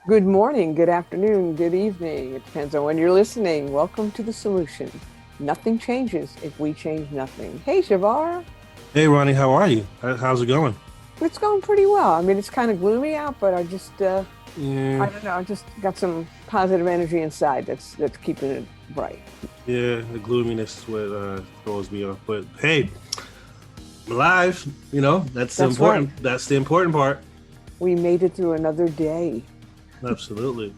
Good morning, good afternoon, good evening. It depends on when you're listening. Welcome to The Solution. Nothing changes if we change nothing. Hey, Chevar. Hey Ronnie, how are you? How's it going? It's going pretty well. I mean, it's kind of gloomy out, but I Yeah, don't know, I just got some positive energy inside that's keeping it bright. yeah, the gloominess is what throws me off. But hey, I'm alive. That's the That's right. important. That's the important part. We made it through another day. Absolutely.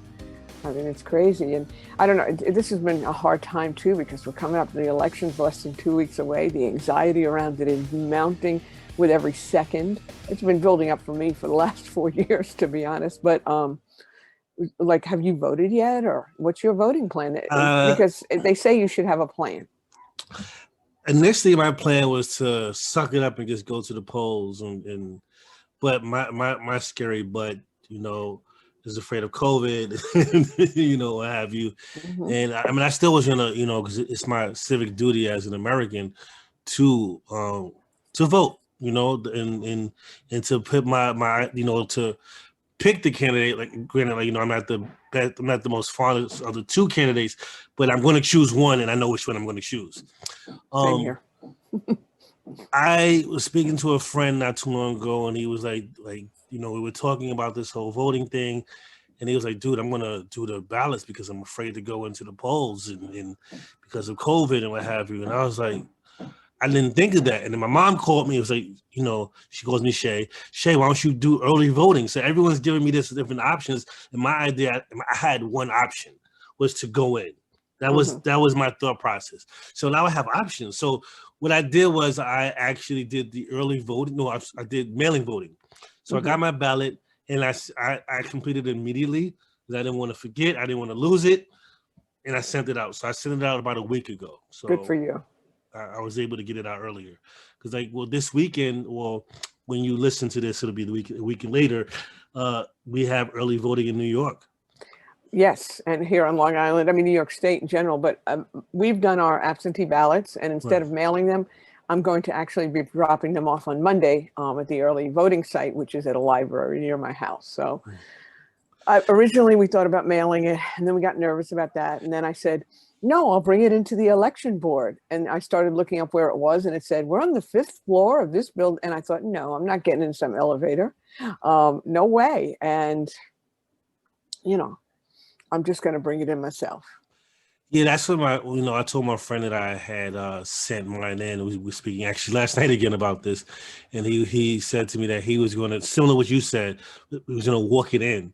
I mean, it's crazy. And I don't know, this has been a hard time too because we're coming up, the election's less than 2 weeks away. The anxiety around it is mounting with every second. It's been building up for me for the last 4 years, to be honest. But like, have you voted yet, or what's your voting plan? Uh, Because they say you should have a plan. Initially, my plan was to suck it up and just go to the polls, and but my scary butt, you know, is afraid of COVID, what have you. Hmm. And I mean, I still was gonna, because it's my civic duty as an American to vote, and to put my to pick the candidate. Like, granted, like, I'm not the most fondest of the two candidates, but I'm going to choose one, and I know which one I'm going to choose. Same Um, here. I was speaking to a friend not too long ago, and he was like, we were talking about this whole voting thing, and he was like, dude, I'm gonna do the ballots because I'm afraid to go into the polls and because of COVID and what have you. And I was like, I didn't think of that. And then my mom called me. It was like, she calls me Shay. Shay, why don't you do early voting? So everyone's giving me this different options. And my idea, I had one option, was to go in. That was Hmm. that was my thought process. So now I have options. So what I did was I actually did the early voting. No, I did mailing voting. So I Hmm. got my ballot and I completed it immediately because I didn't want to forget. I didn't want to lose it. And I sent it out. So I sent it out about a week ago. Good for So you. I was able to get it out earlier because, like, well, this weekend, well, when you listen to this, it'll be a weekend later. We have early voting in New York. Yes, and here on Long Island, I mean New York State in general, but we've done our absentee ballots, and instead Right. of mailing them, I'm going to actually be dropping them off on Monday at the early voting site, which is at a library near my house. So originally we thought about mailing it, and then we got nervous about that, and then I said, no, I'll bring it into the election board. And I started looking up where it was, and it said, we're on the fifth floor of this building. And I thought, no, I'm not getting in some elevator. No way. And, you know, I'm just going to bring it in myself. Yeah, that's what I told my friend that I had sent mine in. We were speaking actually last night again about this, and he said to me that he was going to, similar to what you said, he was going to walk it in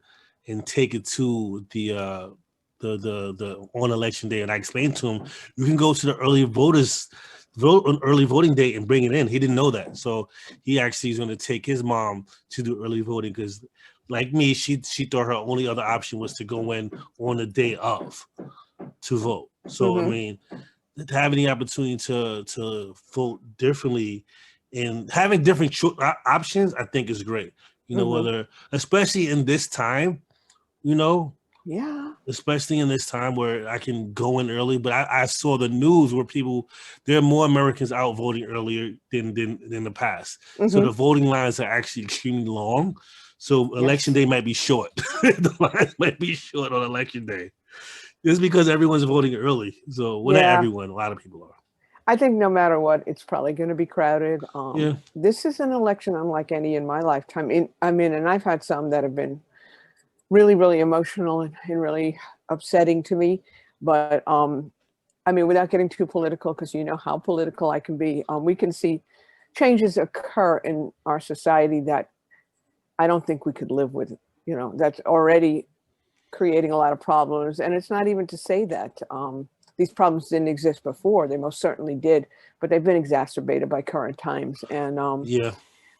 and take it to the on election day. And I explained to him, you can go to the early voters vote on early voting day and bring it in. He didn't know that, so he actually is going to take his mom to do early voting because, like me, she thought her only other option was to go in on the day of to vote. So I Hmm. mean, having the opportunity to vote differently and having different options, I think is great. Hmm. Whether especially in this time, you know, Yeah. especially in this time where I can go in early. But I saw the news where there are more Americans out voting earlier than the past. So Hmm. the voting lines are actually extremely long. So election Yes. day might be short. The lines might be short on election day. It's because everyone's voting early. So, well, not Yeah. everyone, a lot of people are. I think no matter what, it's probably going to be crowded. Yeah. This is an election unlike any in my lifetime. I mean, and I've had some that have been really, really emotional and really upsetting to me. But I mean, without getting too political, because you know how political I can be, we can see changes occur in our society that I don't think we could live with. That's already creating a lot of problems. And it's not even to say that these problems didn't exist before. They most certainly did, but they've been exacerbated by current times. And Yeah.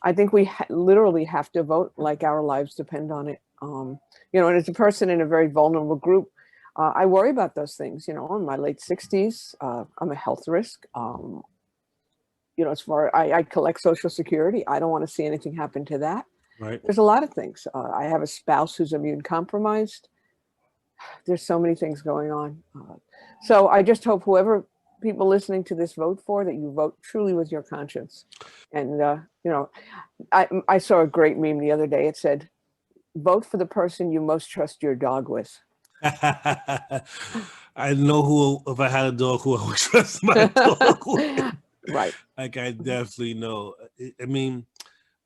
I think we literally have to vote like our lives depend on it. And as a person in a very vulnerable group, I worry about those things. In my late 60s, I'm a health risk. As far I collect Social Security, I don't want to see anything happen to that. Right. There's a lot of things. I have a spouse who's immune compromised. There's so many things going on. So I just hope whoever people listening to this vote for, that you vote truly with your conscience. And I saw a great meme the other day. It said, vote for the person you most trust your dog with. I know who, if I had a dog, who I would trust my dog with. Right. Like, I definitely know. I mean,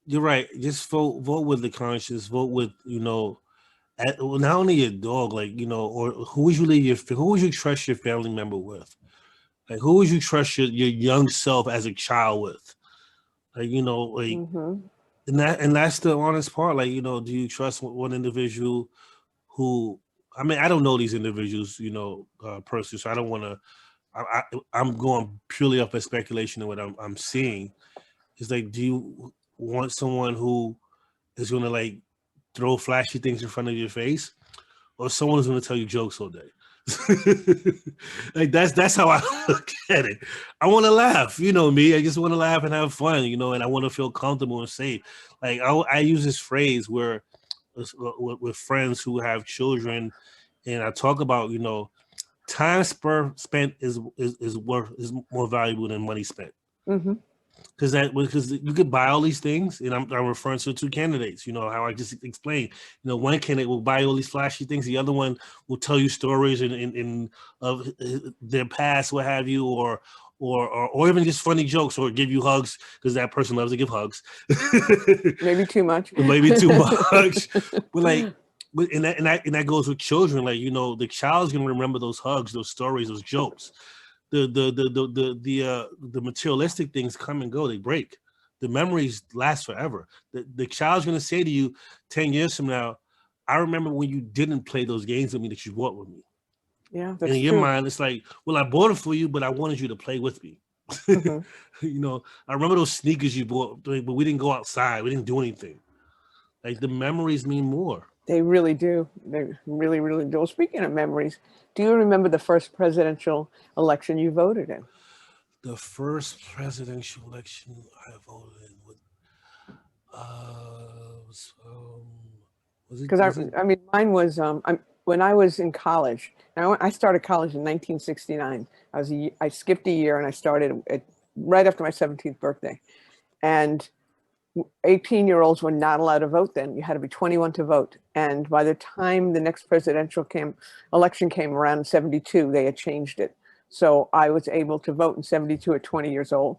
you're right. Just vote with the conscience. Vote with, not only your dog, like, or who would you trust your family member with? Like, who would you trust your young self as a child with? Like, Mm-hmm. and that's the honest part. Like, do you trust one individual who, I mean, I don't know these individuals, personally, so I don't want to, I'm going purely off of speculation of what I'm seeing. It's like, do you want someone who is going to like throw flashy things in front of your face, or someone who's going to tell you jokes all day? Like, that's how I look at it. I want to laugh, me. I just want to laugh and have fun, and I want to feel comfortable and safe. Like, I use this phrase where with friends who have children, and I talk about, time spent is more valuable than money spent. Mm-hmm. Because you could buy all these things, and I'm referring to two candidates. How I just explained. One candidate will buy all these flashy things. The other one will tell you stories in of their past, what have you, or even just funny jokes, or give you hugs because that person loves to give hugs. Maybe too much. Maybe too much. And that goes with children. Like, the child's gonna remember those hugs, those stories, those jokes. The materialistic things come and go, they break. The memories last forever. The child's gonna say to you 10 years from now, I remember when you didn't play those games with me that you bought with me. Yeah, that's and in true. your mind, it's like, well, I bought it for you, but I wanted you to play with me. Mm-hmm. I remember those sneakers you bought, but we didn't go outside. We didn't do anything. Like, the memories mean more. They really do. They really, really do. Well, speaking of memories, do you remember the first presidential election you voted in? The first presidential election I voted in was it? Because I mean, mine was when I was in college. Now, I started college in 1969. I skipped a year and I started right after my 17th birthday. And 18-year-olds were not allowed to vote then. You had to be 21 to vote. And by the time the next presidential election came around in 72, they had changed it. So I was able to vote in 72 at 20 years old.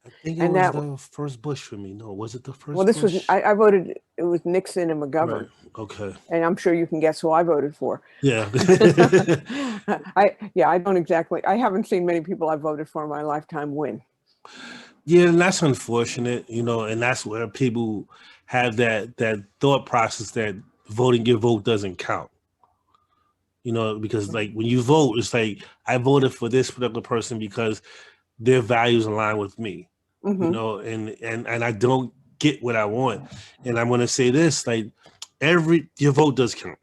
I think it was the first Bush for me. No, was it the first? Well, this Bush? was, I voted, it was Nixon and McGovern. Right. Okay. And I'm sure you can guess who I voted for. Yeah. I don't exactly, I haven't seen many people I voted for in my lifetime win. Yeah, and that's unfortunate, and that's where people have that thought process that voting your vote doesn't count. Because like when you vote, it's like, I voted for this particular person because their values align with me. Mm-hmm. And I don't get what I want. And I'm gonna say this, like, your vote does count.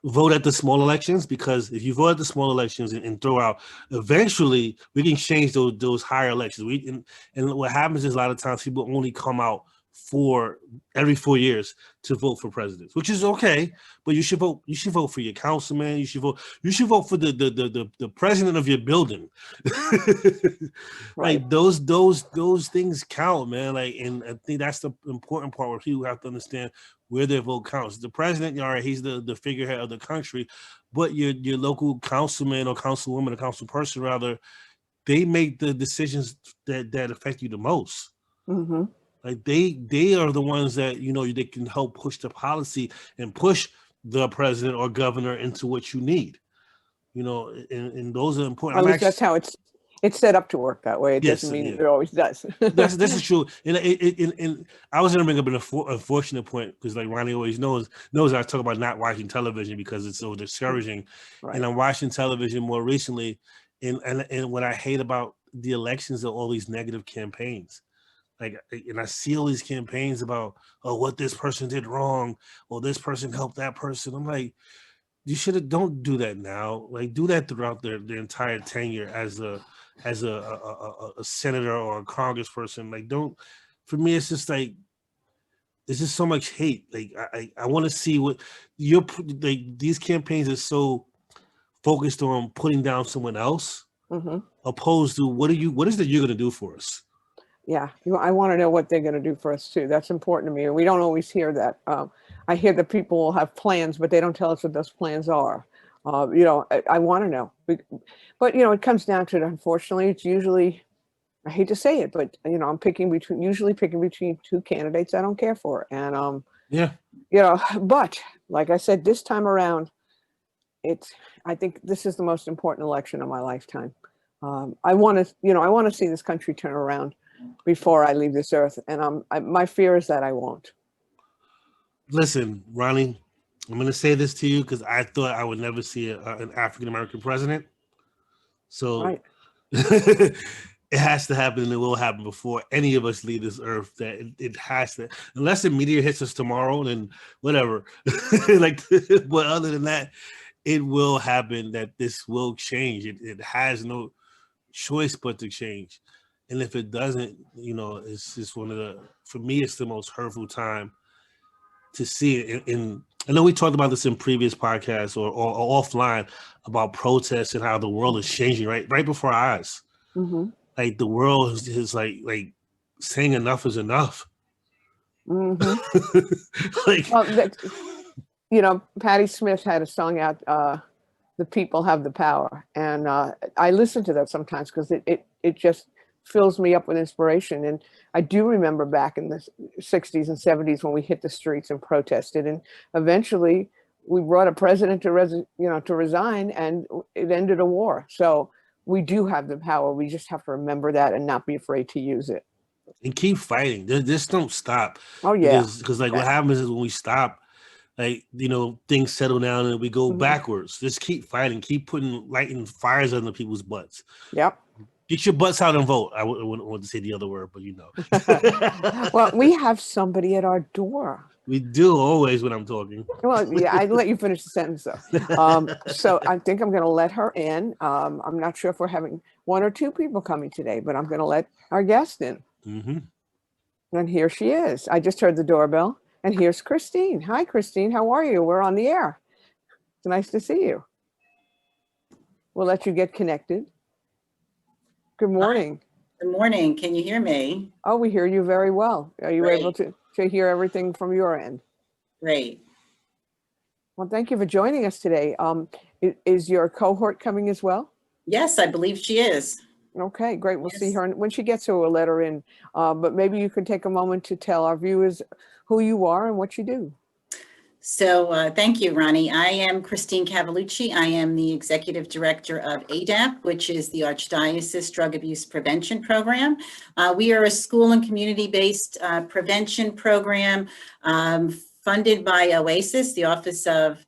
Vote at the small elections, because if you vote at the small elections and throw out, eventually we can change those higher elections. And what happens is a lot of times people only come out for every 4 years to vote for presidents, which is okay, but you should vote for your councilman. You should vote for the president of your building. Right. Like, those things count, man. Like, and I think that's the important part where people have to understand where their vote counts. The president, all right, he's the figurehead of the country, but your local councilman or councilwoman or councilperson, rather, they make the decisions that affect you the most. Mm-hmm. Like, they are the ones that, they can help push the policy and push the president or governor into what you need. And those are important. At least that's how it's set up to work that way. It doesn't mean it always does. This is true. And I was going to bring up an unfortunate point, because like Ronnie always knows I talk about not watching television because it's so discouraging. Right. And I'm watching television more recently. And what I hate about the elections are all these negative campaigns. Like, and I see all these campaigns about, what this person did wrong, or this person helped that person. I'm like, don't do that now. Like, do that throughout their entire tenure as a senator or a congressperson. Like, don't. For me, it's just like, there's just so much hate. Like, I want to see what these campaigns are so focused on putting down someone else, mm-hmm. opposed to what is it you're going to do for us? Yeah, I want to know what they're going to do for us too. That's important to me. We don't always hear that. I hear that people will have plans, but they don't tell us what those plans are. I want to know. But it comes down to it. Unfortunately, it's usually, I hate to say it, but I'm usually picking between two candidates I don't care for. And Yeah. but like I said, this time around, I think this is the most important election of my lifetime. I want to see this country turn around before I leave this earth. And my fear is that I won't. Listen, Ronnie, I'm going to say this to you because I thought I would never see an African-American president. So Right. it has to happen, and it will happen before any of us leave this earth. That it has to, unless the media hits us tomorrow, then whatever. But other than that, it will happen. That this will change. It has no choice but to change. And if it doesn't, it's just for me, it's the most hurtful time to see it. And I know we talked about this in previous podcasts or offline about protests and how the world is changing right before our eyes. Mm-hmm. Like the world is like saying enough is enough. Mm-hmm. Well, Patti Smith had a song out, "The People Have the Power," and I listen to that sometimes because it just fills me up with inspiration. And I do remember back in the 60s and 70s when we hit the streets and protested, and eventually we brought a president to resign, and it ended a war. So we do have the power. We just have to remember that and not be afraid to use it. And keep fighting. Just don't stop. Oh yeah. Because what happens is when we stop, things settle down and we go backwards. Just keep fighting. Keep lighting fires under people's butts. Yep. Get your butts out and vote. I wouldn't want to say the other word, but Well, we have somebody at our door. We do always when I'm talking. Well, yeah, I'd let you finish the sentence though. So I think I'm going to let her in. I'm not sure if we're having one or two people coming today, but I'm going to let our guest in. Mm-hmm. And here she is. I just heard the doorbell. And here's Christine. Hi, Christine. How are you? We're on the air. It's nice to see you. We'll let you get connected. Good morning. Good morning. Can you hear me? Oh, we hear you very well. Are you Great. able to hear everything from your end? Great. Well, thank you for joining us today. Is your cohort coming as well? Yes, I believe she is. Okay, great. We'll see Yes. her when she gets here. We'll let her in. But maybe you can take a moment to tell our viewers who you are and what you do. So thank you, Ronnie. I am Christine Cavallucci. I am the Executive Director of ADAPP, which is the Archdiocese Drug Abuse Prevention Program. We are a school and community-based prevention program funded by OASIS, the Office of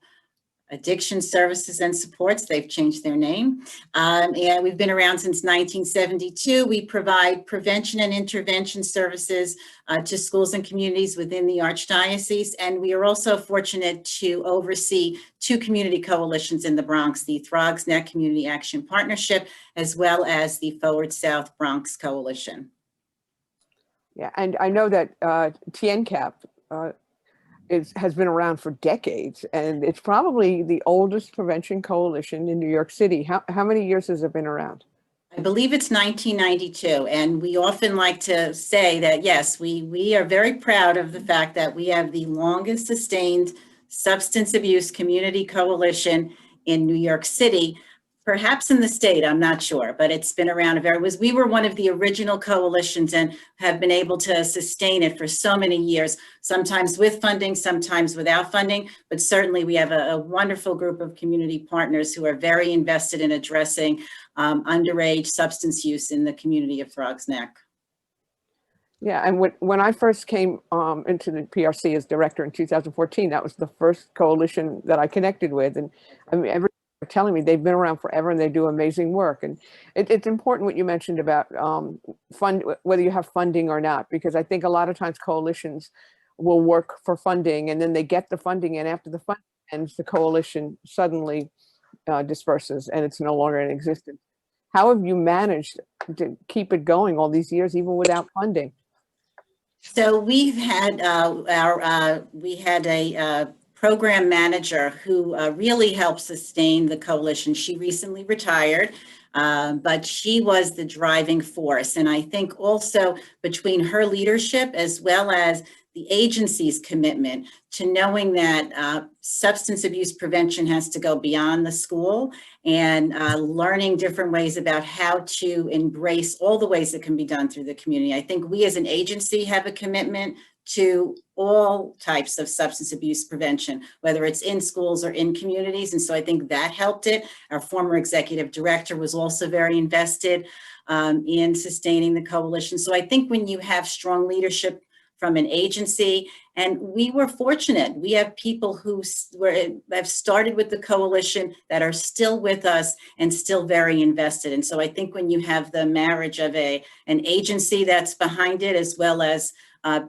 Addiction Services and Supports. They've changed their name. And we've been around since 1972. We provide prevention and intervention services to schools and communities within the Archdiocese. And we are also fortunate to oversee two community coalitions in the Bronx, the Throgs Neck Community Action Partnership, as well as the Forward South Bronx Coalition. Yeah, and I know that TNCAP has been around for decades, and it's probably the oldest prevention coalition in New York City. How many years has it been around? I believe it's 1992, and we often like to say that, yes, we are very proud of the fact that we have the longest sustained substance abuse community coalition in New York City, perhaps in the state, I'm not sure, but it's been around we were one of the original coalitions and have been able to sustain it for so many years, sometimes with funding, sometimes without funding, but certainly we have a wonderful group of community partners who are very invested in addressing underage substance use in the community of Throgs Neck. Yeah, and when I first came into the PRC as director in 2014, that was the first coalition that I connected with. And I mean, everyone are telling me they've been around forever and they do amazing work. And it's important what you mentioned about whether you have funding or not, because I think a lot of times coalitions will work for funding and then they get the funding, and after the funding ends, the coalition suddenly disperses and it's no longer in existence. How have you managed to keep it going all these years, even without funding? So we've had a program manager who really helped sustain the coalition. She recently retired. but she was the driving force. And I think also between her leadership as well as the agency's commitment to knowing that substance abuse prevention has to go beyond the school, and learning different ways about how to embrace all the ways that can be done through the community. I think we as an agency have a commitment to all types of substance abuse prevention, whether it's in schools or in communities. And so I think that helped it. Our former executive director was also very invested in sustaining the coalition. So I think when you have strong leadership from an agency, and we were fortunate, we have people who have started with the coalition that are still with us and still very invested. And so I think when you have the marriage of an agency that's behind it, as well as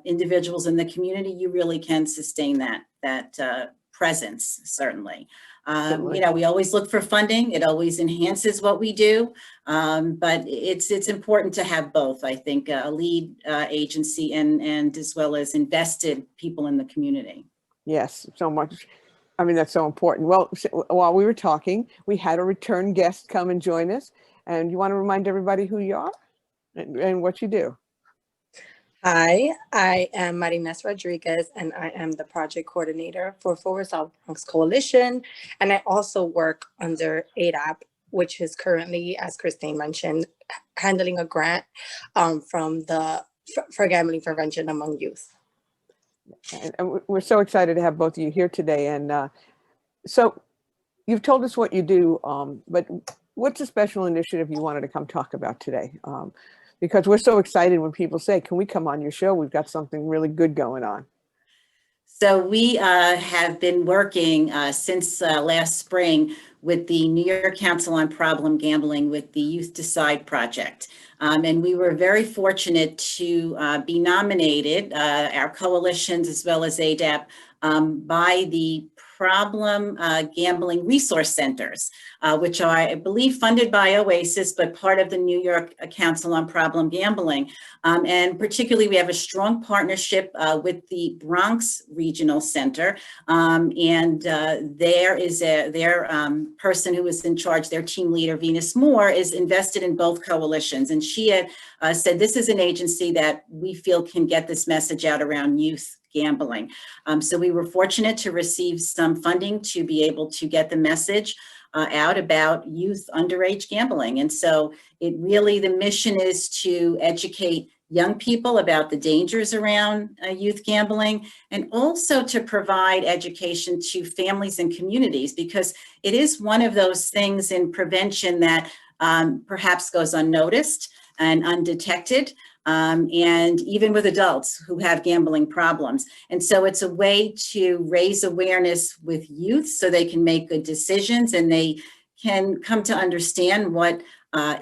individuals in the community, you really can sustain that presence, certainly. You know, we always look for funding. It always enhances what we do, but it's important to have both. I think a lead agency and as well as invested people in the community. Yes, so much. I mean, that's so important. Well, while we were talking, we had a return guest come and join us. And you want to remind everybody who you are and what you do? Hi, I am Marines Rodriguez, and I am the project coordinator for South Bronx Coalition. And I also work under ADAPP, which is currently, as Christine mentioned, handling a grant for gambling prevention among youth. And we're so excited to have both of you here today. And so you've told us what you do, but what's a special initiative you wanted to come talk about today? Because we're so excited when people say, can we come on your show? We've got something really good going on. So we have been working since last spring with the New York Council on Problem Gambling with the Youth Decide project. And we were very fortunate to be nominated, our coalitions as well as ADAPP, by the Problem Gambling Resource Centers, which are, I believe, funded by OASIS, but part of the New York Council on Problem Gambling. And particularly, we have a strong partnership with the Bronx Regional Center. And there is their person who is in charge, their team leader, Venus Moore, is invested in both coalitions. And she had said, this is an agency that we feel can get this message out around youth gambling. So we were fortunate to receive some funding to be able to get the message out about youth underage gambling. And so it really, the mission is to educate young people about the dangers around youth gambling, and also to provide education to families and communities, because it is one of those things in prevention that perhaps goes unnoticed and undetected. And even with adults who have gambling problems. And so it's a way to raise awareness with youth so they can make good decisions and they can come to understand what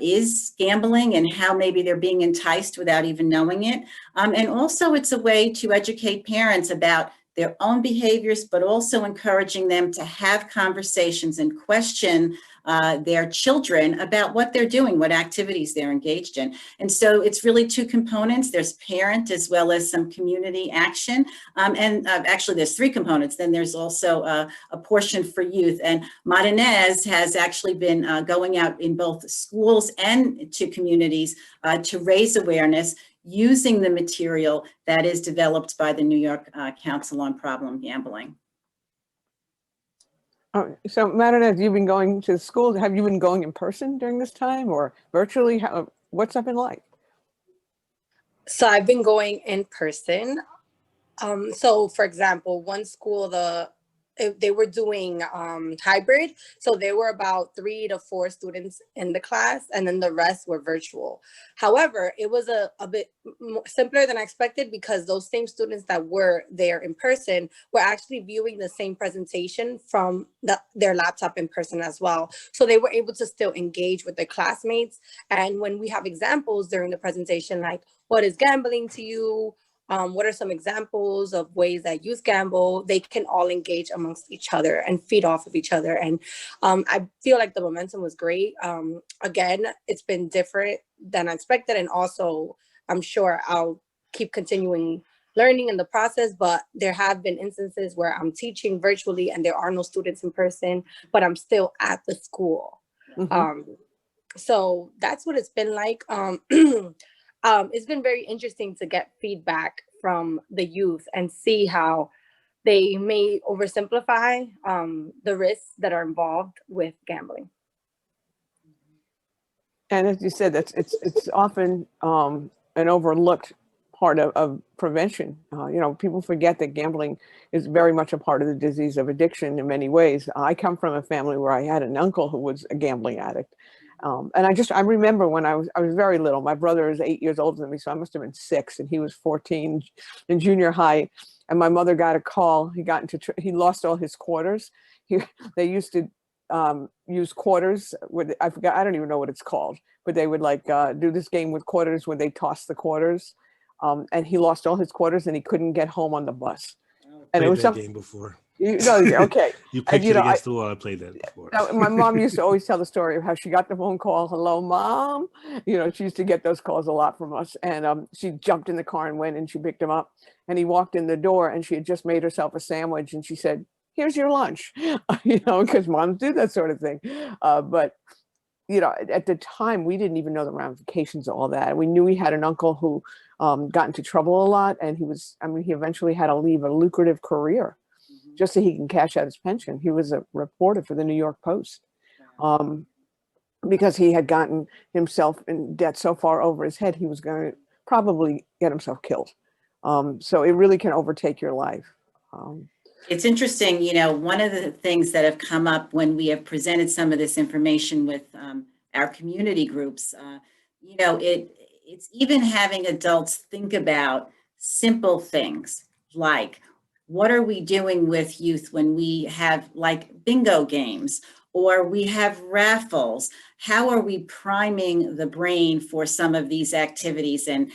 is gambling and how maybe they're being enticed without even knowing it. And also it's a way to educate parents about their own behaviors, but also encouraging them to have conversations and question their children about what they're doing, what activities they're engaged in. And so it's really two components. There's parent as well as some community action. And actually there's three components. Then there's also a portion for youth. And Marines has actually been going out in both schools and to communities to raise awareness using the material that is developed by the New York Council on Problem Gambling. Oh, so Marines, have you been going to school? Have you been going in person during this time or virtually? What's that been like? So I've been going in person. So for example, one school, they were doing hybrid. So there were about 3 to 4 students in the class, and then the rest were virtual. However, it was a bit more simpler than I expected, because those same students that were there in person were actually viewing the same presentation from their laptop in person as well. So they were able to still engage with their classmates. And when we have examples during the presentation, like, what is gambling to you? What are some examples of ways that youth gamble? They can all engage amongst each other and feed off of each other. And I feel like the momentum was great. Again, it's been different than I expected. And also, I'm sure I'll keep continuing learning in the process, but there have been instances where I'm teaching virtually and there are no students in person, but I'm still at the school. Mm-hmm. So that's what it's been like. It's been very interesting to get feedback from the youth and see how they may oversimplify the risks that are involved with gambling. And as you said, it's often an overlooked part of prevention. You know, people forget that gambling is very much a part of the disease of addiction in many ways. I come from a family where I had an uncle who was a gambling addict. And I remember when I was very little. My brother is 8 years older than me, so I must have been 6, and he was 14 in junior high. And my mother got a call. He lost all his quarters. They used to use quarters with, I forgot, I don't even know what it's called, but they would like do this game with quarters where they toss the quarters. And he lost all his quarters and he couldn't get home on the bus. And it was that game before. Okay. You picked it against the wall. I played that before. My mom used to always tell the story of how she got the phone call, "Hello, Mom." You know, she used to get those calls a lot from us. And she jumped in the car and went and she picked him up. And he walked in the door and she had just made herself a sandwich. And she said, "Here's your lunch," you know, because moms do that sort of thing. But, you know, at the time, we didn't even know the ramifications of all that. We knew he had an uncle who got into trouble a lot. And he eventually had to leave a lucrative career just so he can cash out his pension. He was a reporter for the New York Post because he had gotten himself in debt so far over his head, he was going to probably get himself killed. So it really can overtake your life. It's interesting, you know, one of the things that have come up when we have presented some of this information with our community groups, you know, it's even having adults think about simple things like, what are we doing with youth when we have like bingo games or we have raffles? How are we priming the brain for some of these activities? And,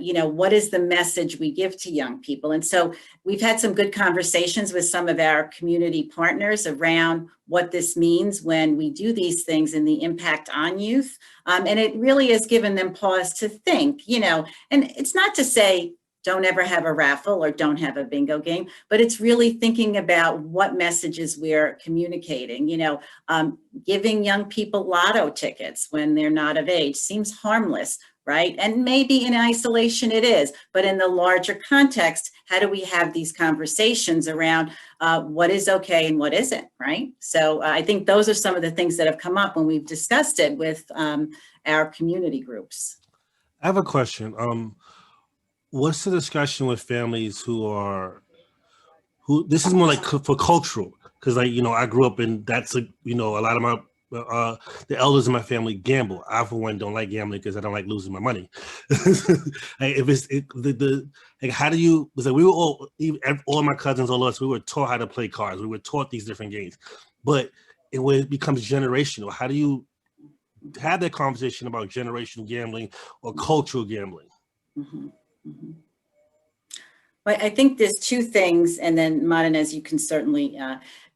you know, what is the message we give to young people? And so we've had some good conversations with some of our community partners around what this means when we do these things and the impact on youth. And it really has given them pause to think, you know, and it's not to say, don't ever have a raffle or don't have a bingo game, but it's really thinking about what messages we're communicating. You know, giving young people lotto tickets when they're not of age seems harmless, right? And maybe in isolation it is, but in the larger context, how do we have these conversations around what is okay and what isn't, right? So I think those are some of the things that have come up when we've discussed it with our community groups. I have a question. What's the discussion with families who this is more like for cultural, because like, you know, I grew up in, that's a, you know, a lot of my the elders in my family gamble. I for one don't like gambling because I don't like losing my money. Like if it's like, how do you, because like we were all my cousins, all of us, we were taught how to play cards. We were taught these different games, but when it becomes generational, how do you have that conversation about generational gambling or cultural gambling? Mm-hmm. Mm-hmm. Well, I think there's two things, and then Madanez, you can certainly,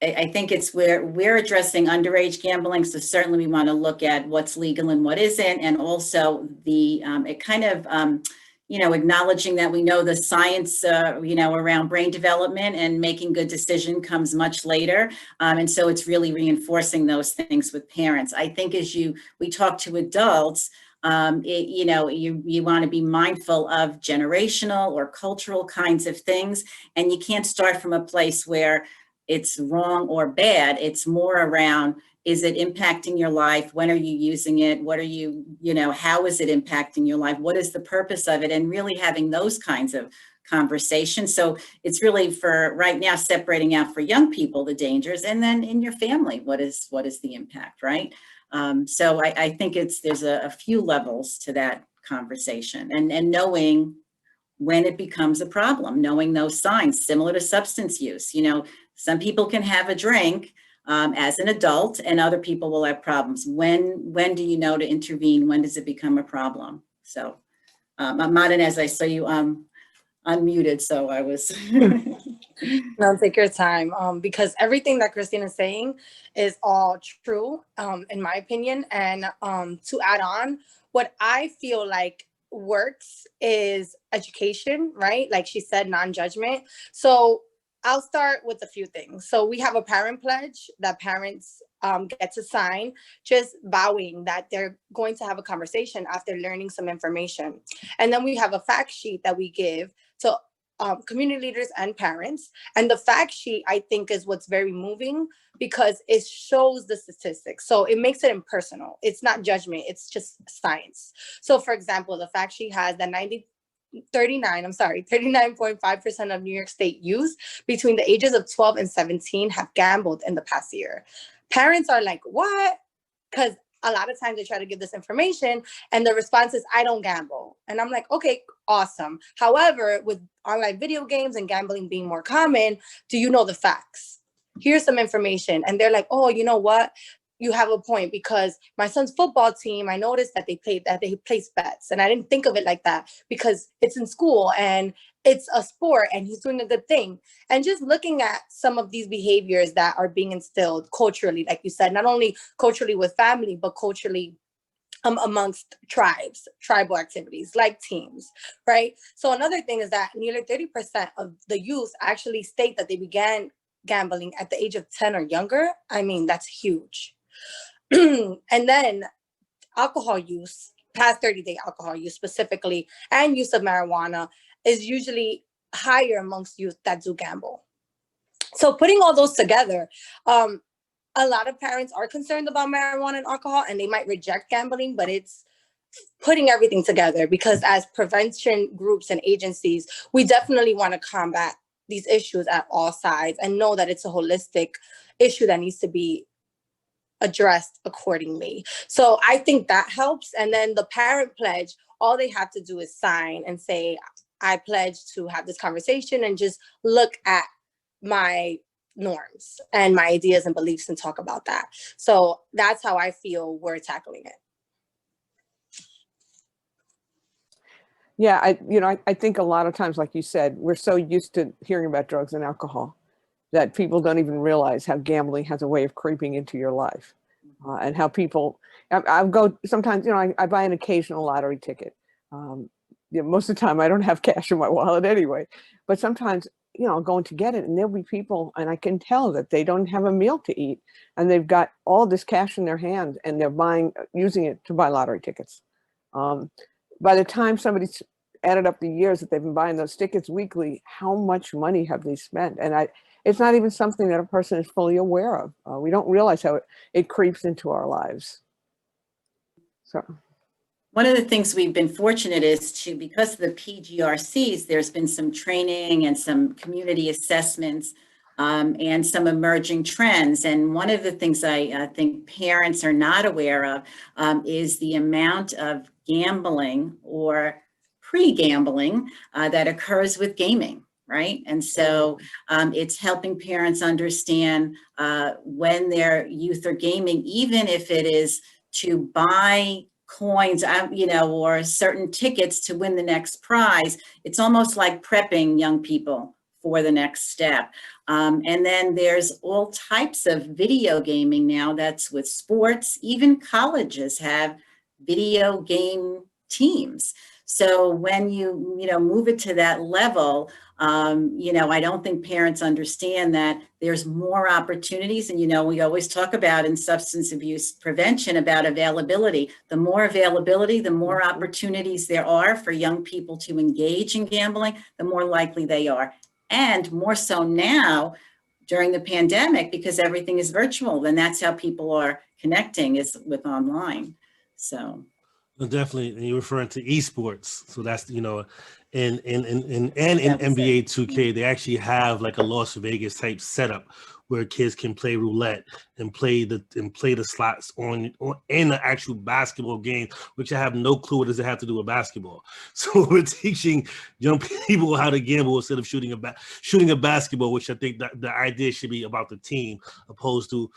I think it's where we're addressing underage gambling. So certainly we want to look at what's legal and what isn't, and also the, it kind of, you know, acknowledging that we know the science, you know, around brain development and making good decision comes much later. And so it's really reinforcing those things with parents. I think as we talk to adults, you know, you want to be mindful of generational or cultural kinds of things, and you can't start from a place where it's wrong or bad. It's more around, is it impacting your life? When are you using it? What are you know, how is it impacting your life? What is the purpose of it? And really having those kinds of conversations. So it's really for right now, separating out for young people, the dangers, and then in your family, what is the impact, right? So I think there's a few levels to that conversation, and knowing when it becomes a problem, knowing those signs, similar to substance use. You know, some people can have a drink as an adult and other people will have problems. When do you know to intervene? When does it become a problem? So Madanez, I saw you unmuted, so I was. No, take your time, because everything that Christine is saying is all true, in my opinion. And to add on, what I feel like works is education, right? Like she said, non-judgment. So I'll start with a few things. So we have a parent pledge that parents get to sign, just vowing that they're going to have a conversation after learning some information. And then we have a fact sheet that we give to community leaders and parents. And the fact sheet, I think, is what's very moving because it shows the statistics. So it makes it impersonal. It's not judgment, it's just science. So for example, the fact sheet has that 39.5% of New York State youth between the ages of 12 and 17 have gambled in the past year. Parents are like, what? Because a lot of times they try to give this information and the response is, I don't gamble. And I'm like, okay, awesome. However, with online video games and gambling being more common, do you know the facts? Here's some information. And they're like, oh, you know what? You have a point, because my son's football team, I noticed that they place bets. And I didn't think of it like that because it's in school and it's a sport and he's doing a good thing. And just looking at some of these behaviors that are being instilled culturally, like you said, not only culturally with family, but culturally amongst tribal activities like teams, right? So another thing is that nearly 30% of the youth actually state that they began gambling at the age of 10 or younger. I mean, that's huge. And then alcohol use, past 30-day alcohol use specifically, and use of marijuana is usually higher amongst youth that do gamble. So putting all those together, a lot of parents are concerned about marijuana and alcohol, and they might reject gambling, but it's putting everything together, because as prevention groups and agencies, we definitely want to combat these issues at all sides and know that it's a holistic issue that needs to be addressed accordingly. So I think that helps. And then the parent pledge, all they have to do is sign and say, I pledge to have this conversation and just look at my norms and my ideas and beliefs and talk about that. So that's how I feel we're tackling it. Yeah, I think a lot of times, like you said, we're so used to hearing about drugs and alcohol that people don't even realize how gambling has a way of creeping into your life, and how people, I'll go sometimes, I buy an occasional lottery ticket. Most of the time I don't have cash in my wallet anyway, but sometimes, I'm going to get it and there'll be people, and I can tell that they don't have a meal to eat and they've got all this cash in their hand and they're using it to buy lottery tickets. By the time somebody's added up the years that they've been buying those tickets weekly, how much money have they spent? And it's not even something that a person is fully aware of. We don't realize how it creeps into our lives. So. One of the things we've been fortunate is because of the PGRCs, there's been some training and some community assessments and some emerging trends. And one of the things I think parents are not aware of is the amount of gambling or pre-gambling that occurs with gaming, right? And so it's helping parents understand when their youth are gaming, even if it is to buy coins, or certain tickets to win the next prize. It's almost like prepping young people for the next step. And then there's all types of video gaming now that's with sports. Even colleges have video game teams. So when you move it to that level, I don't think parents understand that there's more opportunities. And, we always talk about in substance abuse prevention about availability. The more availability, the more opportunities there are for young people to engage in gambling, the more likely they are. And more so now during the pandemic, because everything is virtual, then that's how people are connecting, is with online. So. Well, definitely, and you're referring to esports. So that's, in NBA 2K, they actually have like a Las Vegas type setup where kids can play roulette and play the slots in the actual basketball game, which I have no clue what does it have to do with basketball. So we're teaching young people how to gamble instead of shooting a basketball, which I think that the idea should be about the team, opposed to,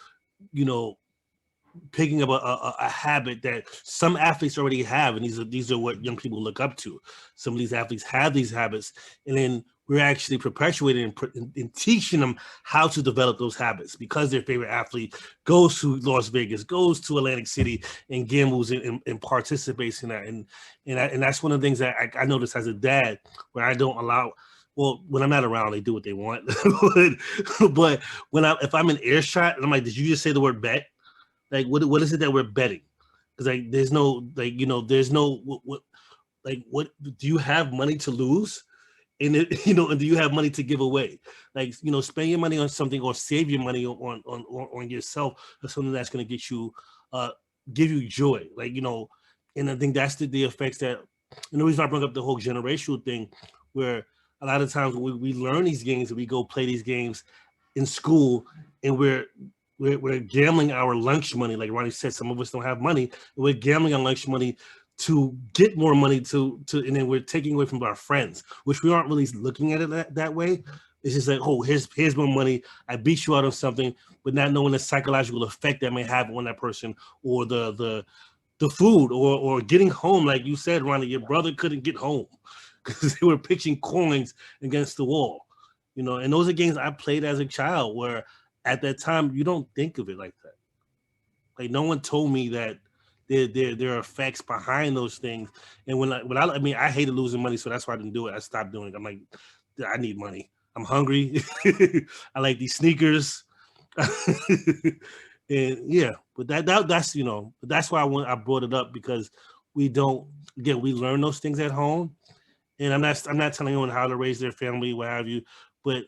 picking up a habit that some athletes already have, and these are what young people look up to. Some of these athletes have these habits, and then we're actually perpetuating and teaching them how to develop those habits because their favorite athlete goes to Las Vegas, goes to Atlantic City, and gambles and participates in that. And that's one of the things that I notice as a dad, where I don't allow. Well, when I'm not around, they do what they want. but if I'm in earshot and I'm like, did you just say the word bet? Like, what is it that we're betting? Because like, there's no, like, you know, there's no, what do you have money to lose? And it, you know, and do you have money to give away? Like, you know, spend your money on something or save your money on yourself or something that's going to get you, give you joy. Like, you know, and I think that's the effects that, and the reason I bring up the whole generational thing, where a lot of times when we learn these games and we go play these games in school, and we're gambling our lunch money. Like Ronnie said, some of us don't have money, and we're gambling our lunch money to get more money to and then we're taking away from our friends, which we aren't really looking at it that way. It's just like, oh, here's more money. I beat you out on something, but not knowing the psychological effect that may have on that person, or the food, or getting home. Like you said, Ronnie, your brother couldn't get home because they were pitching coins against the wall. You know, and those are games I played as a child where at that time you don't think of it like that. Like, no one told me that there are effects behind those things. And I mean, I hated losing money, so that's why I didn't do it. I stopped doing it. I'm like, I need money. I'm hungry. I like these sneakers. And yeah, but that's, you know, that's why I brought it up, because we learn those things at home. And I'm not telling anyone how to raise their family, what have you, but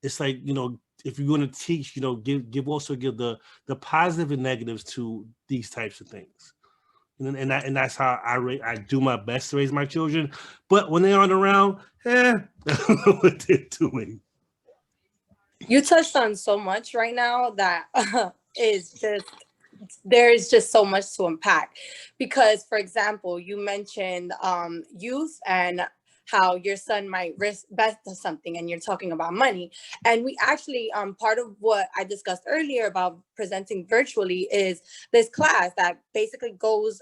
it's like, you know, if you're going to teach, you know, give the positive and negatives to these types of things. And that's how I do my best to raise my children. But when they aren't around, I don't know what they're doing. You touched on so much right now that there's just so much to unpack. Because, for example, you mentioned youth and how your son might risk bet something, and you're talking about money. And we actually, part of what I discussed earlier about presenting virtually is this class that basically goes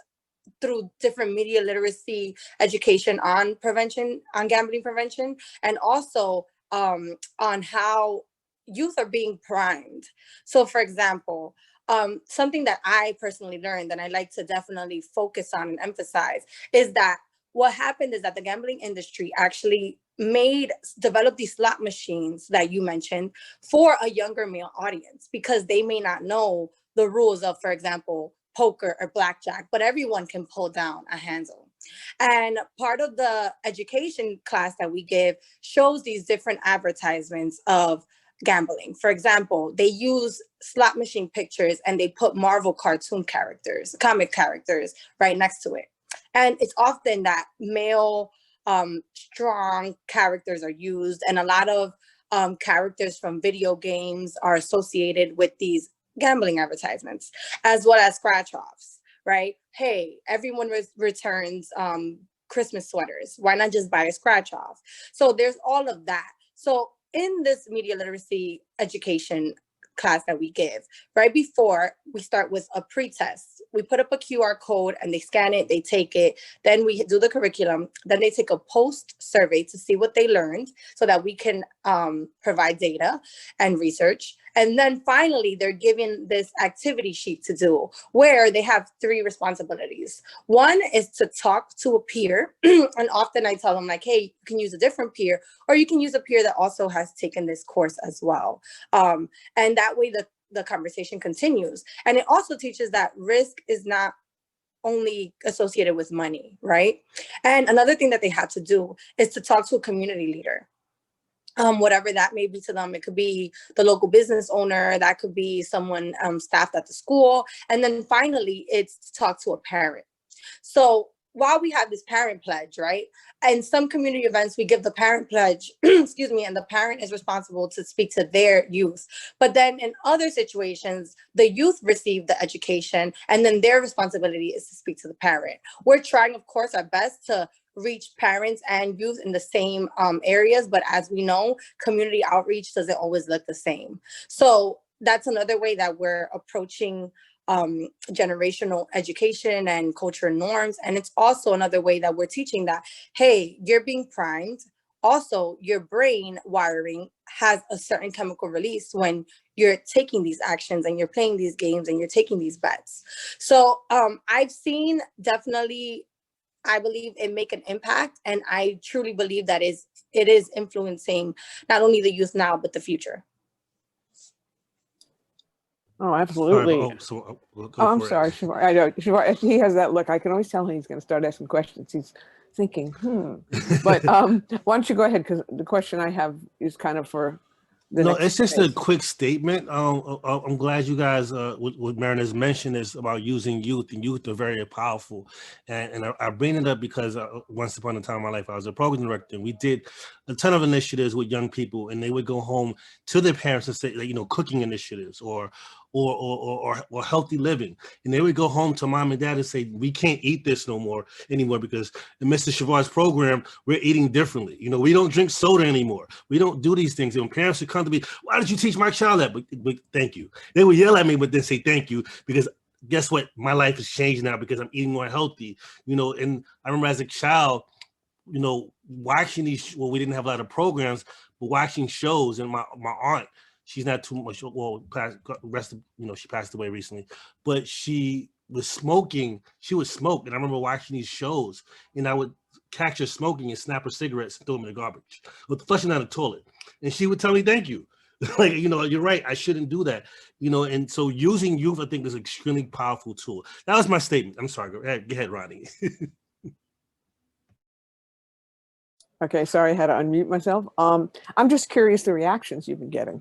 through different media literacy education on prevention, on gambling prevention, and also on how youth are being primed. So, for example, something that I personally learned and I like to definitely focus on and emphasize is that what happened is that the gambling industry actually developed these slot machines that you mentioned for a younger male audience, because they may not know the rules of, for example, poker or blackjack, but everyone can pull down a handle. And part of the education class that we give shows these different advertisements of gambling. For example, they use slot machine pictures and they put Marvel cartoon characters, comic characters right next to it. And it's often that male strong characters are used, and a lot of characters from video games are associated with these gambling advertisements, as well as scratch offs, right? Hey, everyone returns Christmas sweaters. Why not just buy a scratch off? So there's all of that. So in this media literacy education class that we give, right before we start with a pre-test, we put up a QR code and they scan it, they take it, then we do the curriculum, then they take a post survey to see what they learned so that we can provide data and research. And then finally, they're given this activity sheet to do where they have 3 responsibilities. One is to talk to a peer. And often I tell them like, hey, you can use a different peer, or you can use a peer that also has taken this course as well. And that way the conversation continues. And it also teaches that risk is not only associated with money, right? And another thing that they have to do is to talk to a community leader. Whatever that may be to them. It could be the local business owner, that could be someone staffed at the school. And then finally, it's to talk to a parent. So while we have this parent pledge, right? And some community events, we give the parent pledge, excuse me, and the parent is responsible to speak to their youth. But then in other situations, the youth receive the education, and then their responsibility is to speak to the parent. We're trying, of course, our best to reach parents and youth in the same areas. But as we know, community outreach doesn't always look the same. So that's another way that we're approaching generational education and cultural norms. And it's also another way that we're teaching that, hey, you're being primed. Also, your brain wiring has a certain chemical release when you're taking these actions and you're playing these games and you're taking these bets. So I've seen definitely, I believe it make an impact, and I truly believe that it is influencing not only the youth now, but the future. Oh, absolutely. Go Oh, I'm for it. sorry, Chevar. I know Chevar, he has that look. I can always tell he's going to start asking questions. He's thinking, But why don't you go ahead? Because the question I have is kind of for the No, next it's just phase. a quick statement. I'm glad you guys, what Marin has mentioned is about using youth, and youth are very powerful. And I bring it up because once upon a time in my life, I was a program director, and we did a ton of initiatives with young people, and they would go home to their parents and say, like, cooking initiatives or healthy living. And they would go home to mom and dad and say, we can't eat this anymore because in Mr. Chevar's program, we're eating differently. We don't drink soda anymore. We don't do these things. And parents would come to me, why did you teach my child that? But thank you. They would yell at me, but then say thank you, because guess what? My life has changed now because I'm eating more healthy. And I remember as a child, watching these, well, we didn't have a lot of programs, but watching shows, and my aunt, she's not too much, well, she passed away recently, but she was smoking. She would smoke. And I remember watching these shows, and I would catch her smoking and snap her cigarettes and throw them in the garbage, with flushing down the toilet. And she would tell me, thank you. Like, you're right. I shouldn't do that. And so using youth, I think, is an extremely powerful tool. That was my statement. I'm sorry. Go ahead, Ronnie. Okay, sorry, I had to unmute myself. I'm just curious the reactions you've been getting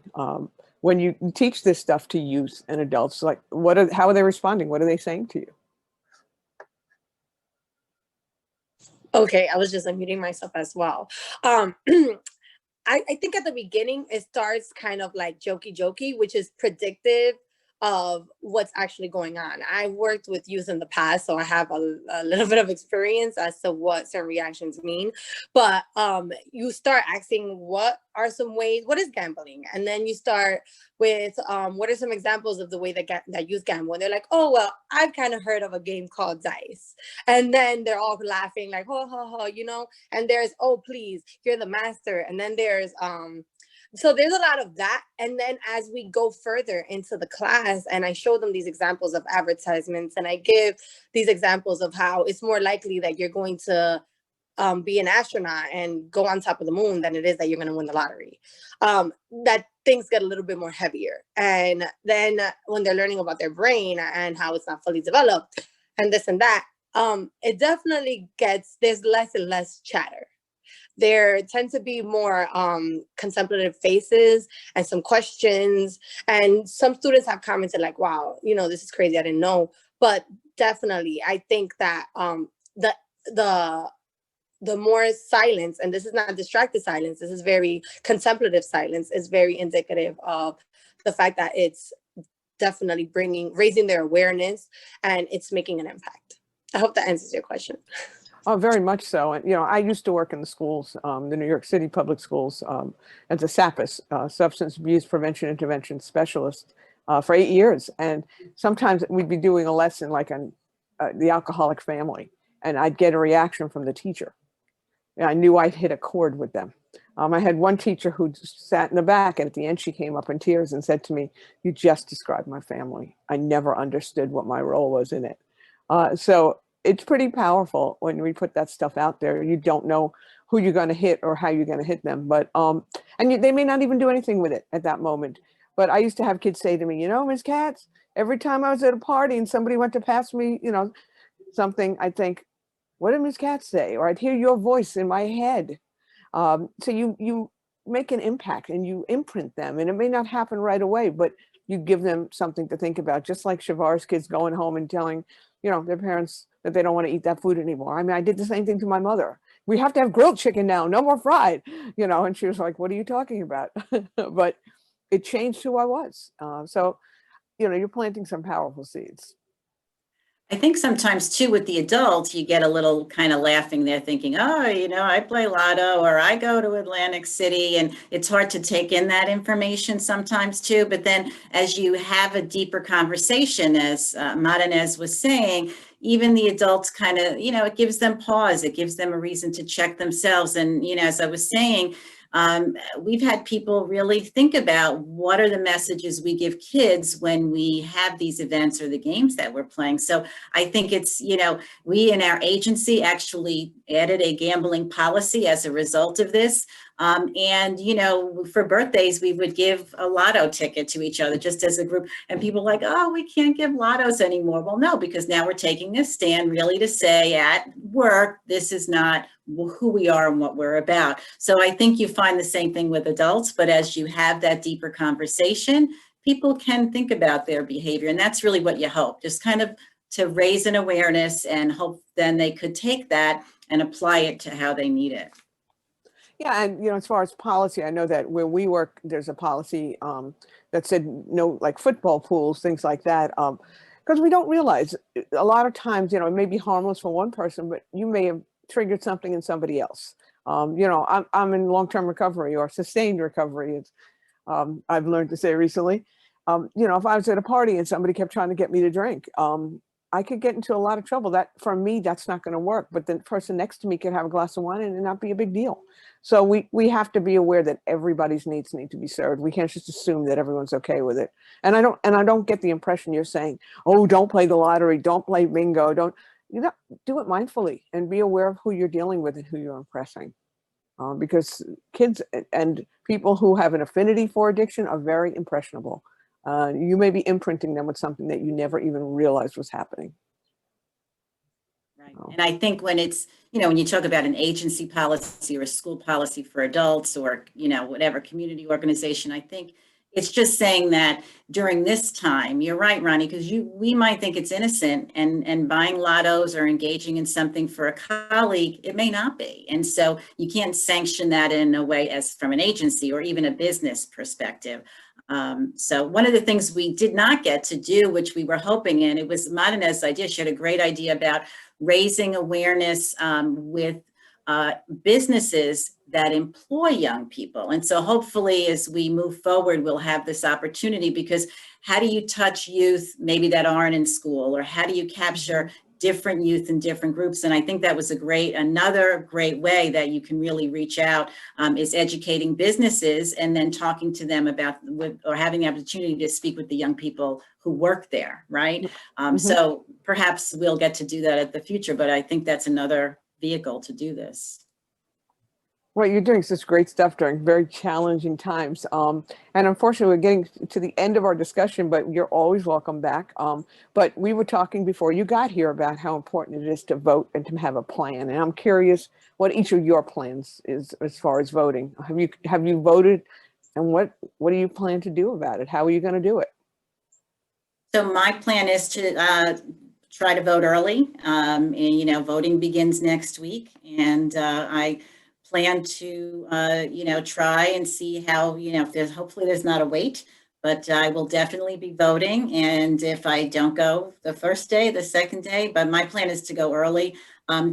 when you teach this stuff to youth and adults. Like, how are they responding? What are they saying to you? Okay, I was just unmuting myself as well. I think at the beginning, it starts kind of like jokey, which is predictive of what's actually going on. I've worked with youth in the past, so I have a little bit of experience as to what certain reactions mean. But you start asking, what are some ways, what is gambling? And then you start with, what are some examples of the way that youth gamble? And they're like, oh, well, I've kind of heard of a game called dice. And then they're all laughing like, ho, ho, ho, and there's, oh, please, you're the master. And then there's, so there's a lot of that. And then as we go further into the class and I show them these examples of advertisements, and I give these examples of how it's more likely that you're going to be an astronaut and go on top of the moon than it is that you're going to win the lottery, that things get a little bit more heavier. And then when they're learning about their brain and how it's not fully developed and this and that, it definitely there's less and less chatter. There tend to be more contemplative faces and some questions. And some students have commented like, wow, this is crazy, I didn't know. But definitely, I think that the more silence, and this is not distracted silence, this is very contemplative silence, is very indicative of the fact that it's definitely raising their awareness, and it's making an impact. I hope that answers your question. Oh, very much so. And, I used to work in the schools, the New York City public schools, as a SAPIS, Substance Abuse Prevention Intervention Specialist, for 8 years. And sometimes we'd be doing a lesson like on the alcoholic family, and I'd get a reaction from the teacher. And I knew I'd hit a chord with them. I had one teacher who sat in the back, and at the end she came up in tears and said to me, "You just described my family. I never understood what my role was in it." So it's pretty powerful when we put that stuff out there. You don't know who you're going to hit or how you're going to hit them, but they may not even do anything with it at that moment. But I used to have kids say to me, Ms. Katz, every time I was at a party and somebody went to pass me, something, I'd think, what did Ms. Katz say? Or I'd hear your voice in my head. So you make an impact and you imprint them, and it may not happen right away, but you give them something to think about, just like Chevar's kids going home and telling, their parents that they don't want to eat that food anymore. I mean, I did the same thing to my mother. We have to have grilled chicken now, no more fried, and she was like, what are you talking about? But it changed who I was. So, you're planting some powerful seeds. I think sometimes too with the adults, you get a little kind of laughing there thinking, oh, I play lotto or I go to Atlantic City, and it's hard to take in that information sometimes too. But then as you have a deeper conversation, as Marinez was saying, even the adults kind of, it gives them pause. It gives them a reason to check themselves. And, as I was saying, we've had people really think about what are the messages we give kids when we have these events or the games that we're playing. So I think it's, we in our agency actually added a gambling policy as a result of this. And, you know, for birthdays, we would give a lotto ticket to each other just as a group. And people were like, oh, we can't give lottos anymore. Well, no, because now we're taking a stand really to say at work, this is not who we are and what we're about. So I think you find the same thing with adults, but as you have that deeper conversation, people can think about their behavior. And that's really what you hope, just kind of to raise an awareness and hope then they could take that and apply it to how they need it. Yeah, and you know, as far as policy, I know that where we work, there's a policy that said no, like football pools, things like that. Because we don't realize a lot of times, you know, it may be harmless for one person, but you may have triggered something in somebody else. You know, I'm in long-term recovery or sustained recovery. It's I've learned to say recently. You know, if I was at a party and somebody kept trying to get me to drink, I could get into a lot of trouble. That for me, that's not going to work. But the person next to me could have a glass of wine and it not be a big deal. So we have to be aware that everybody's needs need to be served. We can't just assume that everyone's okay with it. And I don't get the impression you're saying, oh, don't play the lottery, don't play bingo, don't, you know, do it mindfully and be aware of who you're dealing with and who you're impressing. Because kids and people who have an affinity for addiction are very impressionable. You may be imprinting them with something that you never even realized was happening. Right. And I think when it's, you know, when you talk about an agency policy or a school policy for adults or, you know, whatever community organization, I think it's just saying that during this time, you're right, Ronnie, because we might think it's innocent and buying lottos or engaging in something for a colleague, it may not be. And so you can't sanction that in a way as from an agency or even a business perspective. So one of the things we did not get to do, which we were hoping, and it was Madinez's idea, she had a great idea about raising awareness with businesses that employ young people. And so hopefully as we move forward, we'll have this opportunity, because how do you touch youth maybe that aren't in school, or how do you capture different youth in different groups? And I think that was another great way that you can really reach out is educating businesses and then talking to them about or having the opportunity to speak with the young people who work there, right? So perhaps we'll get to do that at the future, but I think that's another vehicle to do this. Well, you're doing such great stuff during very challenging times. And unfortunately, we're getting to the end of our discussion, but you're always welcome back. But we were talking before you got here about how important it is to vote and to have a plan. And I'm curious what each of your plans is as far as voting. Have you voted, and what do you plan to do about it? How are you going to do it? So my plan is to try to vote early. And, you know, voting begins next week. And I plan to, you know, try and see how, you know, if hopefully there's not a wait, but I will definitely be voting. And if I don't go the first day, the second day, but my plan is to go early,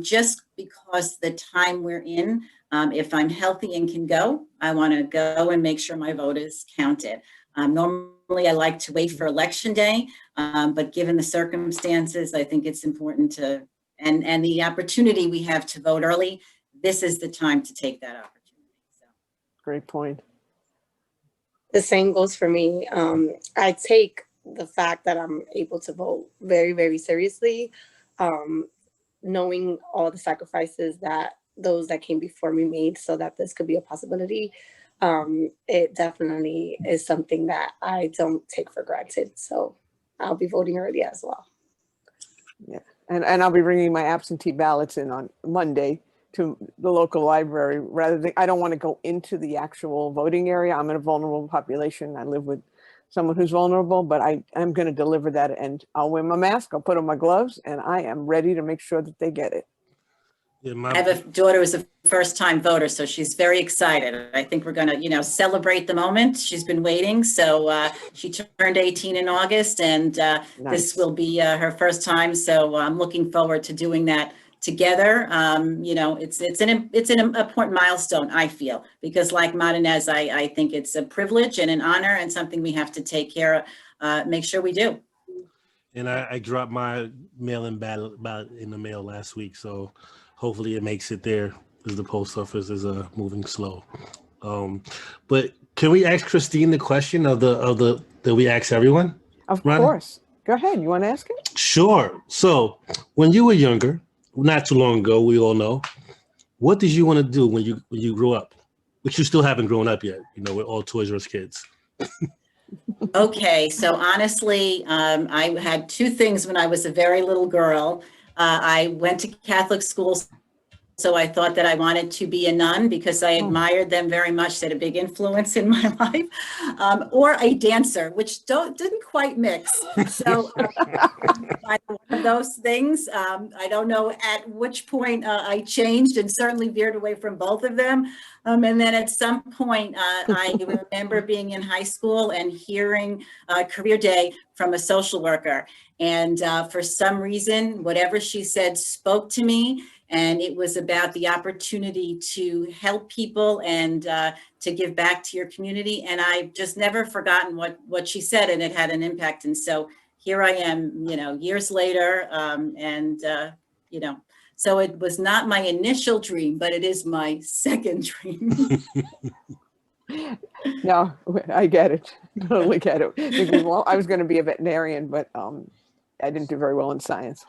just because the time we're in, if I'm healthy and can go, I want to go and make sure my vote is counted. Normally I like to wait for election day, but given the circumstances, I think it's important to, and the opportunity we have to vote early, this is the time to take that opportunity. So. Great point. The same goes for me. I take the fact that I'm able to vote very, very seriously, knowing all the sacrifices that those that came before me made so that this could be a possibility. It definitely is something that I don't take for granted. So I'll be voting early as well. Yeah, and I'll be bringing my absentee ballots in on Monday to the local library. Rather than, I don't want to go into the actual voting area. I'm in a vulnerable population. I live with someone who's vulnerable, but I'm going to deliver that, and I'll wear my mask, I'll put on my gloves, and I am ready to make sure that they get it. Yeah, I have a daughter who's a first-time voter, so she's very excited. I think we're going to, you know, celebrate the moment. She's been waiting. So she turned 18 in August, and Nice. This will be her first time. So I'm looking forward to doing that together. You know, it's an important milestone, I feel, because like Madinez, I think it's a privilege and an honor and something we have to take care of, make sure we do. And I dropped my mail-in ballot in the mail last week, so hopefully it makes it there, because the post office is moving slow. But can we ask Christine the question that we ask everyone? Of Ronnie? course. Go ahead. You want to ask it? Sure. So when you were younger, not too long ago, we all know, what did you want to do when you grew up? Which you still haven't grown up yet, we're all Toys R Us kids. Okay, so honestly, I had two things when I was a very little girl. I went to Catholic schools, so I thought that I wanted to be a nun because I admired them very much. They had a big influence in my life, or a dancer, which didn't quite mix. So one of those things. I don't know at which point I changed, and certainly veered away from both of them. And then at some point, I remember being in high school and hearing Career Day from a social worker. And for some reason, whatever she said spoke to me. And it was about the opportunity to help people and to give back to your community. And I've just never forgotten what she said, and it had an impact. And so here I am, years later, so it was not my initial dream, but it is my second dream. No, I get it. Totally get it. Because, well, I was going to be a veterinarian, but I didn't do very well in science.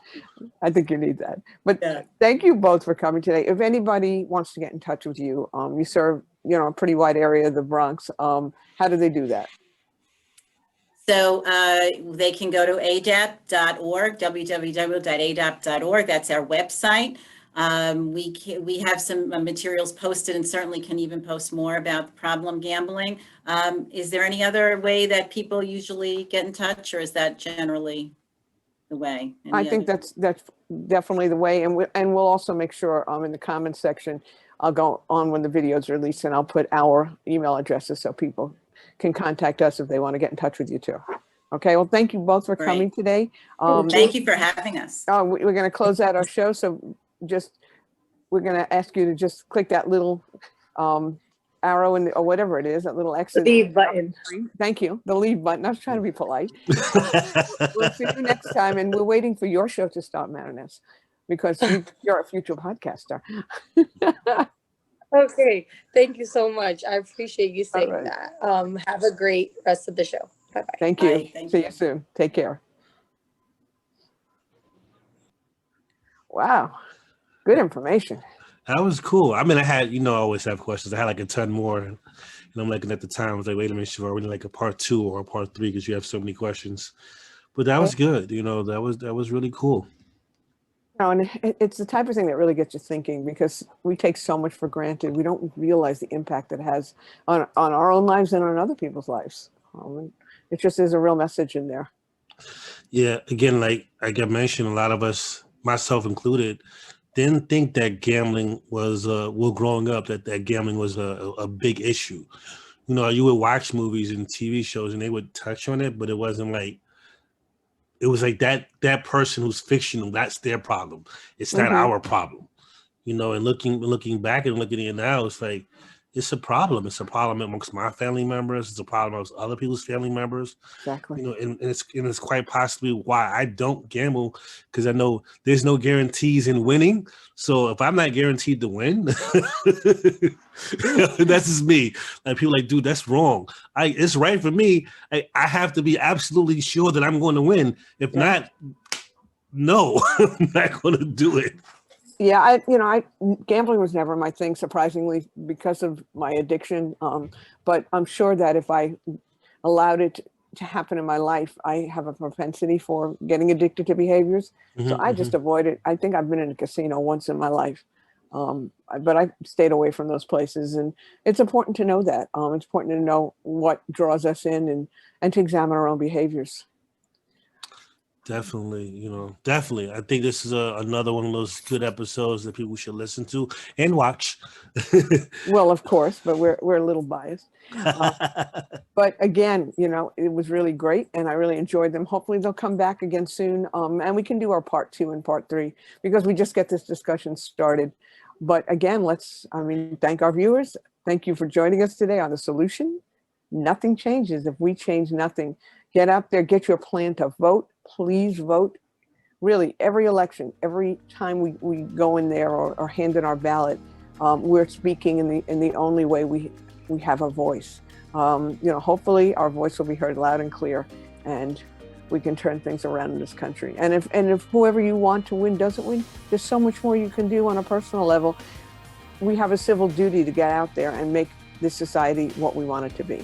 I think you need that. But Thank you both for coming today. If anybody wants to get in touch with you, you serve, a pretty wide area of the Bronx. How do they do that? So they can go to adapp.org, www.adapp.org. That's our website. We have some materials posted, and certainly can even post more about problem gambling. Is there any other way that people usually get in touch, or is that generally the way? I think that's definitely the way, and we'll also make sure in the comments section, I'll go on when the video is released, and I'll put our email addresses so people can contact us if they want to get in touch with you too. Okay, well, thank you both for coming today. Thank you for having us. We're going to close out our show, so we're going to ask you to just click that little arrow or whatever it is, that little X. Leave button. Thank you, the leave button. I was trying to be polite. We'll see you next time, and we're waiting for your show to start, Marinus, because you're a future podcaster. Okay, thank you so much. I appreciate you saying that. Have a great rest of the show. Bye-bye. Thank you. Bye. Thank See you. you soon. Take care. Wow, good information. That was cool. I mean, I had, I always have questions. I had like a ton more, and I'm looking at the time. I was like, wait a minute, Chevar, we need like a part 2 or a part 3 because you have so many questions. But that was good. That was really cool. And it's the type of thing that really gets you thinking, because we take so much for granted. We don't realize the impact it has on our own lives and on other people's lives. It just is a real message in there. Yeah. Again, like I mentioned, a lot of us, myself included, didn't think that gambling was, growing up, that gambling was a big issue. You would watch movies and TV shows and they would touch on it, but it wasn't like, it was like that person who's fictional, that's their problem. It's not our problem, and looking back and looking at it now, it's like, it's a problem. It's a problem amongst my family members. It's a problem amongst other people's family members. Exactly. And it's quite possibly why I don't gamble, because I know there's no guarantees in winning. So if I'm not guaranteed to win, that's just me. Like, people like, dude, that's wrong. It's right for me. I have to be absolutely sure that I'm going to win. If not, no, I'm not going to do it. Yeah, gambling was never my thing, surprisingly, because of my addiction. But I'm sure that if I allowed it to happen in my life, I have a propensity for getting addicted to behaviors. So I just avoid it. I think I've been in a casino once in my life, but I stayed away from those places. And it's important to know that. It's important to know what draws us in and to examine our own behaviors. Definitely, definitely. I think this is another one of those good episodes that people should listen to and watch. Well, of course, but we're a little biased. But again, it was really great, and I really enjoyed them. Hopefully they'll come back again soon, and we can do our part 2 and part 3, because we just get this discussion started. But again, thank our viewers. Thank you for joining us today on The Solution. Nothing changes if we change nothing. Get out there, get your plan to vote. Please vote. Really, every election, every time we go in there or hand in our ballot, we're speaking in the only way we have a voice. Hopefully our voice will be heard loud and clear, and we can turn things around in this country. And if whoever you want to win doesn't win, there's so much more you can do on a personal level. we have a civil duty to get out there and make this society what we want it to be.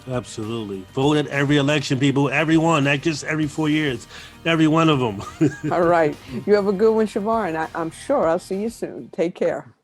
Absolutely. Vote at every election, people. Everyone, not just every 4 years. Every one of them. All right. You have a good one, Chevar, and I'm sure I'll see you soon. Take care.